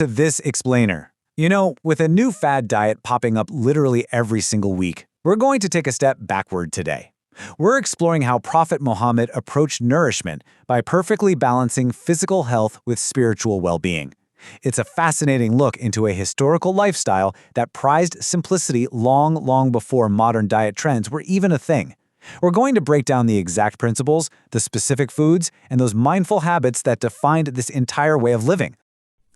To this explainer. With a new fad diet popping up literally every single week, we're going to take a step backward today. We're exploring how Prophet Muhammad approached nourishment by perfectly balancing physical health with spiritual well-being. It's a fascinating look into a historical lifestyle that prized simplicity long before modern diet trends were even a thing. We're going to break down the exact principles, the specific foods, and those mindful habits that defined this entire way of living.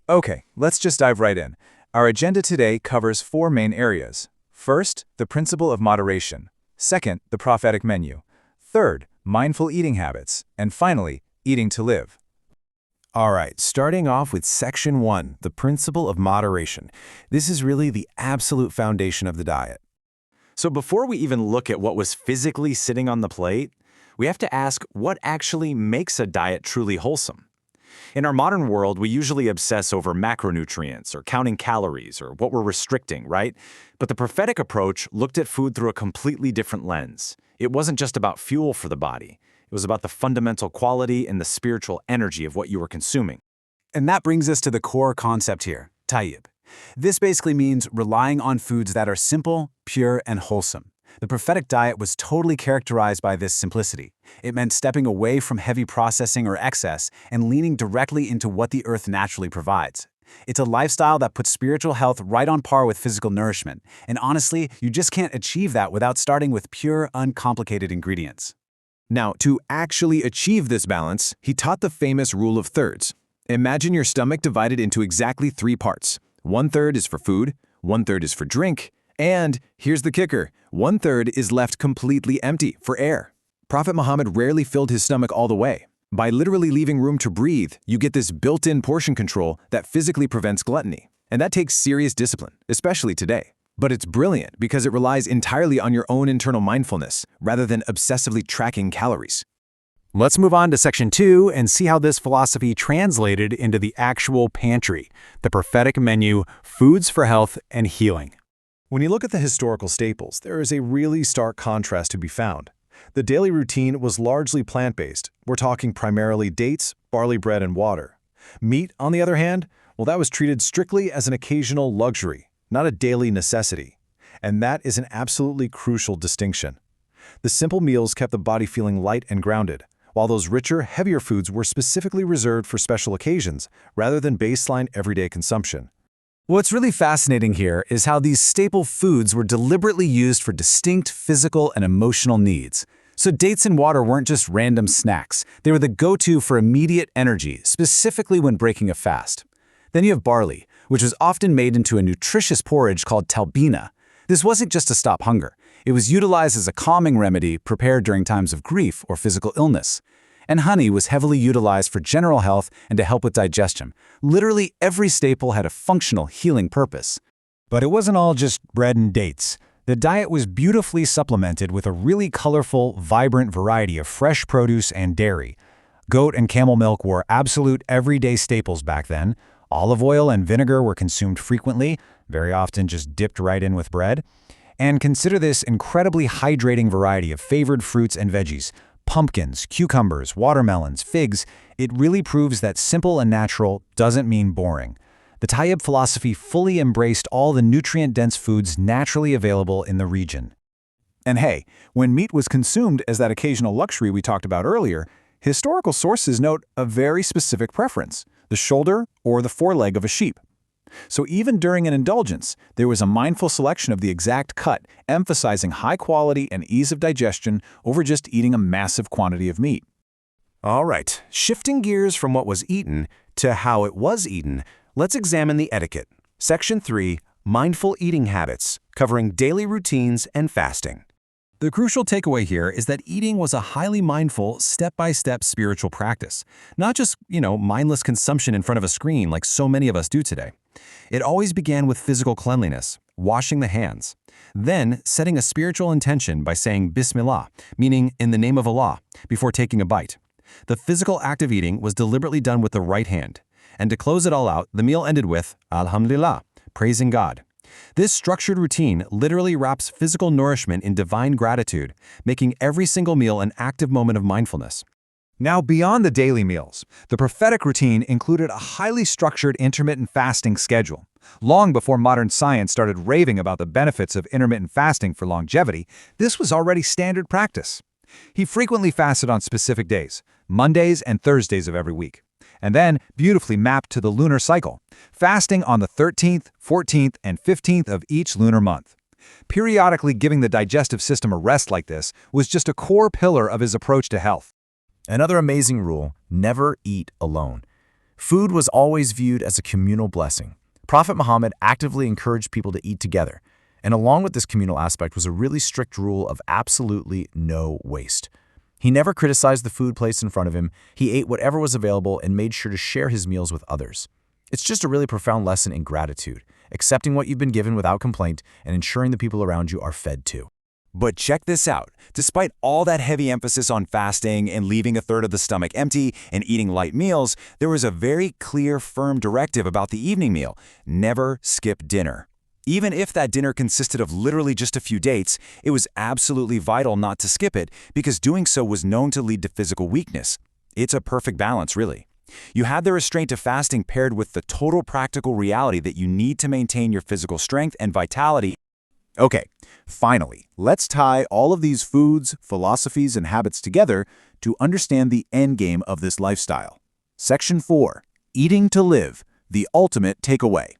Okay, let's just dive right in. Our agenda today covers 4 main areas. First, the principle of moderation. Second, the prophetic menu. Third, mindful eating habits. And finally, eating to live. All right, starting off with Section 1, the principle of moderation. This is really the absolute foundation of the diet. So before we even look at what was physically sitting on the plate, we have to ask what actually makes a diet truly wholesome. In our modern world, we usually obsess over macronutrients or counting calories or what we're restricting, right? But the prophetic approach looked at food through a completely different lens. It wasn't just about fuel for the body. It was about the fundamental quality and the spiritual energy of what you were consuming. And that brings us to the core concept here, tayyib. This basically means relying on foods that are simple, pure, and wholesome. The prophetic diet was totally characterized by this simplicity. It meant stepping away from heavy processing or excess and leaning directly into what the earth naturally provides. It's a lifestyle that puts spiritual health right on par with physical nourishment. And honestly, you just can't achieve that without starting with pure, uncomplicated ingredients. Now, to actually achieve this balance, he taught the famous rule of thirds. Imagine your stomach divided into exactly 3 parts. 1/3 is for food, 1/3 is for drink, and here's the kicker, 1/3 is left completely empty for air. Prophet Muhammad rarely filled his stomach all the way. By literally leaving room to breathe, you get this built-in portion control that physically prevents gluttony. And that takes serious discipline, especially today. But it's brilliant because it relies entirely on your own internal mindfulness, rather than obsessively tracking calories. Let's move on to Section 2 and see how this philosophy translated into the actual pantry, the prophetic menu, foods for health and healing. When you look at the historical staples, there is a really stark contrast to be found. The daily routine was largely plant-based. We're talking primarily dates, barley bread, and water. Meat, on the other hand, well, that was treated strictly as an occasional luxury, not a daily necessity. And that is an absolutely crucial distinction. The simple meals kept the body feeling light and grounded, while those richer, heavier foods were specifically reserved for special occasions rather than baseline everyday consumption. What's really fascinating here is how these staple foods were deliberately used for distinct physical and emotional needs. So dates and water weren't just random snacks. They were the go-to for immediate energy, specifically when breaking a fast. Then you have barley, which was often made into a nutritious porridge called talbina. This wasn't just to stop hunger. It was utilized as a calming remedy prepared during times of grief or physical illness. And honey was heavily utilized for general health and to help with digestion. Literally every staple had a functional healing purpose. But it wasn't all just bread and dates. The diet was beautifully supplemented with a really colorful, vibrant variety of fresh produce and dairy. Goat and camel milk were absolute everyday staples back then. Olive oil and vinegar were consumed frequently, very often just dipped right in with bread. And consider this incredibly hydrating variety of favored fruits and veggies. Pumpkins, cucumbers, watermelons, figs. It really proves that simple and natural doesn't mean boring. The Tayyib philosophy fully embraced all the nutrient-dense foods naturally available in the region. And hey, when meat was consumed as that occasional luxury we talked about earlier, historical sources note a very specific preference, the shoulder or the foreleg of a sheep. So even during an indulgence, there was a mindful selection of the exact cut, emphasizing high quality and ease of digestion over just eating a massive quantity of meat. All right, shifting gears from what was eaten to how it was eaten, let's examine the etiquette. Section 3, Mindful Eating Habits, covering daily routines and fasting. The crucial takeaway here is that eating was a highly mindful, step-by-step spiritual practice, not just, mindless consumption in front of a screen like so many of us do today. It always began with physical cleanliness, washing the hands, then setting a spiritual intention by saying Bismillah, meaning in the name of Allah, before taking a bite. The physical act of eating was deliberately done with the right hand, and to close it all out, the meal ended with Alhamdulillah, praising God. This structured routine literally wraps physical nourishment in divine gratitude, making every single meal an active moment of mindfulness. Now, beyond the daily meals, the prophetic routine included a highly structured intermittent fasting schedule. Long before modern science started raving about the benefits of intermittent fasting for longevity, this was already standard practice. He frequently fasted on specific days, Mondays and Thursdays of every week, and then beautifully mapped to the lunar cycle, fasting on the 13th, 14th, and 15th of each lunar month. Periodically giving the digestive system a rest like this was just a core pillar of his approach to health. Another amazing rule, never eat alone. Food was always viewed as a communal blessing. Prophet Muhammad actively encouraged people to eat together, and along with this communal aspect was a really strict rule of absolutely no waste. He never criticized the food placed in front of him, he ate whatever was available and made sure to share his meals with others. It's just a really profound lesson in gratitude, accepting what you've been given without complaint and ensuring the people around you are fed too. But check this out. Despite all that heavy emphasis on fasting and leaving a third of the stomach empty and eating light meals, there was a very clear, firm directive about the evening meal: never skip dinner. Even if that dinner consisted of literally just a few dates, it was absolutely vital not to skip it because doing so was known to lead to physical weakness. It's a perfect balance, really. You had the restraint of fasting paired with the total practical reality that you need to maintain your physical strength and vitality. Okay, finally, let's tie all of these foods, philosophies, and habits together to understand the end game of this lifestyle. Section 4, Eating to Live, the ultimate takeaway.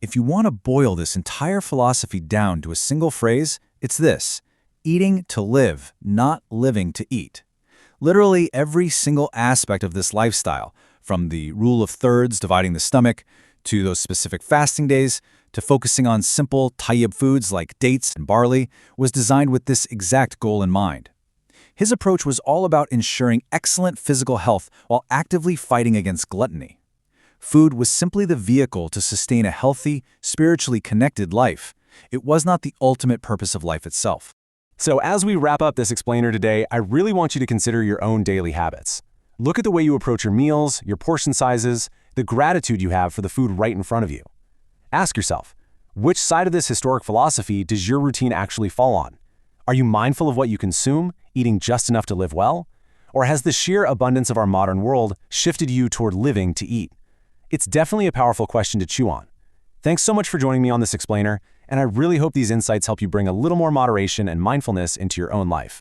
If you want to boil this entire philosophy down to a single phrase, it's this: eating to live, not living to eat. Literally every single aspect of this lifestyle, from the rule of thirds dividing the stomach, to those specific fasting days, to focusing on simple tayyib foods like dates and barley, was designed with this exact goal in mind. His approach was all about ensuring excellent physical health while actively fighting against gluttony. Food was simply the vehicle to sustain a healthy, spiritually connected life. It was not the ultimate purpose of life itself. So as we wrap up this explainer today, I really want you to consider your own daily habits. Look at the way you approach your meals, your portion sizes, the gratitude you have for the food right in front of you. Ask yourself, which side of this historic philosophy does your routine actually fall on? Are you mindful of what you consume, eating just enough to live well? Or has the sheer abundance of our modern world shifted you toward living to eat? It's definitely a powerful question to chew on. Thanks so much for joining me on this explainer, and I really hope these insights help you bring a little more moderation and mindfulness into your own life.